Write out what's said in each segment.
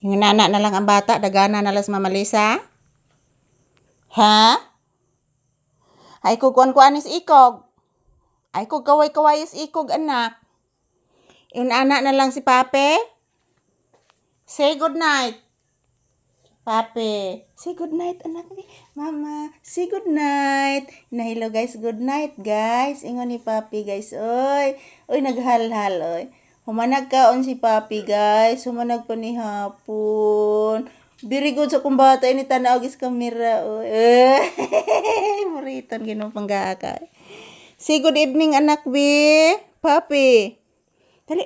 Yung nana na lang ang bata, dagana na lang sa Mama Lisa. Ha? Ay kuan is ikog. Ay kaway is ikog anak. Yung anak na lang si Pape. Say good night. Pape, say good night anak ni. Mama, say good night. Na hello guys, good night guys. Ingon ni Papi guys. Oy, naghalhal oy. Humanag kaon si Papi guys. Humanag pa ni hapon. Very good sa kung bata ini tanaw gis kamera oy. Muriton ginong panggaka. Say good evening anak bi. Papi. Dali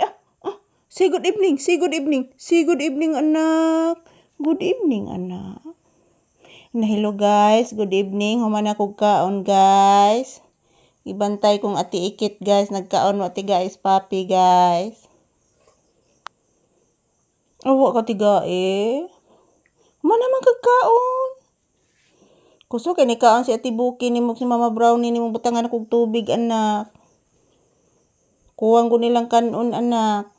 say good evening. Say good evening. Say good evening anak. Good evening anak. Na hello guys. Good evening. Human ako kaon guys. Ibantay kong ati ikit guys. Nagkaon mo ati guys. Papi guys. Awa ka tiga Human naman kagkaon. Kuso kay ni kaon si ati Buki ni mo si Mama Brownie ni mo butangan akong tubig anak. Kuwang ko nilang kanon anak.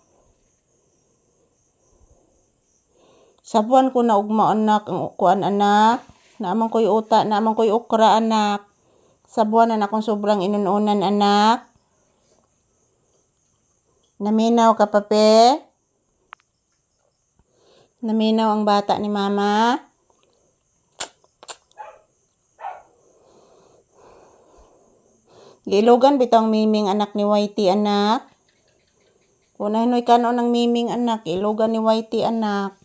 Sabuan ko na ugma anak ang kuan anak. Naamang ko'y uta, naamang ko'y okra anak. Sabuan na akong sobrang inununan anak. Naminaw ka Pape. Naminaw ang bata ni Mama. Giilogan bitang miming anak ni Whitey anak. Kunahin mo'y kanon ng miming anak. Ilogan ni Whitey anak.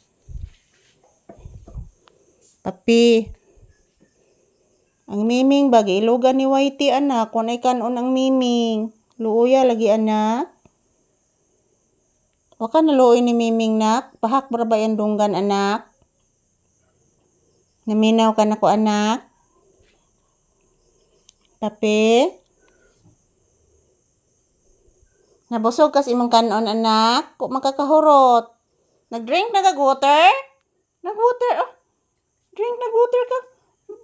Papi. Ang miming bagi ilogan ni Whitey anak. Kunay kanon ang miming. Luuya lagi anak. Waka na luoy ni miming nak. Pahak baraba yan dunggan anak. Naminaw ka na ko anak. Papi. Nabusog kas imong kanon anak. Kung makakahurot. Nag-drink na kag-water? Nag-water. Drink nag-water ka.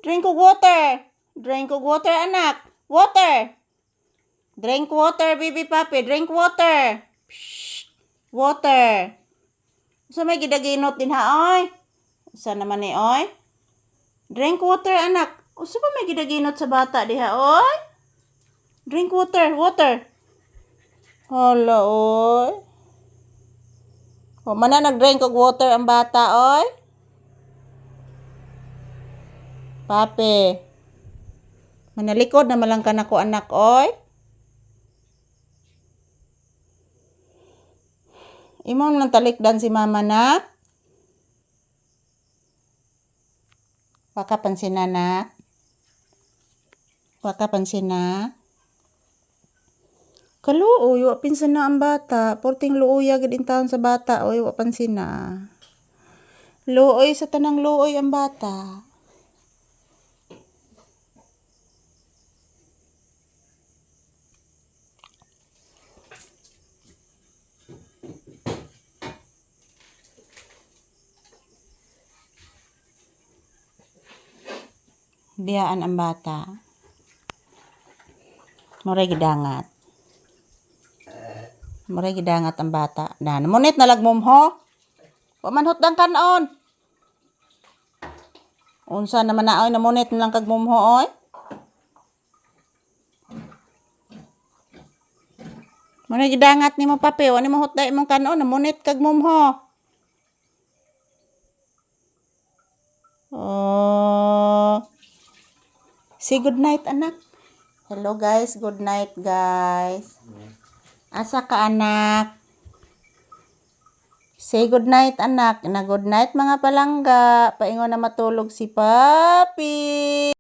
Drink ko water. Drink ko water anak. Water. Drink water baby papi. Drink water. Psst. Water. So may gidaginot din ha oy. Sa naman ni oy. Drink water anak. Usa pa may gidaginot sa bata diha oy. Drink water. Water. Hala oy. O man na nag-drink og water ang bata oy. Papi. Manalikod na malang ka na ko anak oy. Imong nang talikdan si Mama na. Waka pansin na nak. Waka pansin na. Kaluoy, wa pinsan na ang bata. Porting luoy agad in taon sa bata. Oy, wa pansin na. Luoy sa tanang luoy ang bata. Biyaan ang bata. Muray gidangat. Muray gidangat ang bata. Na, namunit na lagmom ho. Pamanhot dang kanon. Unsa naman na oy namunit na lang kag mom ho oy. Muray gidangat nimo Papi, wa nimo hotday imong kanon, namunit kag mom ho. Oh. Say good night anak. Hello guys, good night guys. Asa ka anak? Say good night anak. Na good night mga palangga. Paingon na matulog si Papi.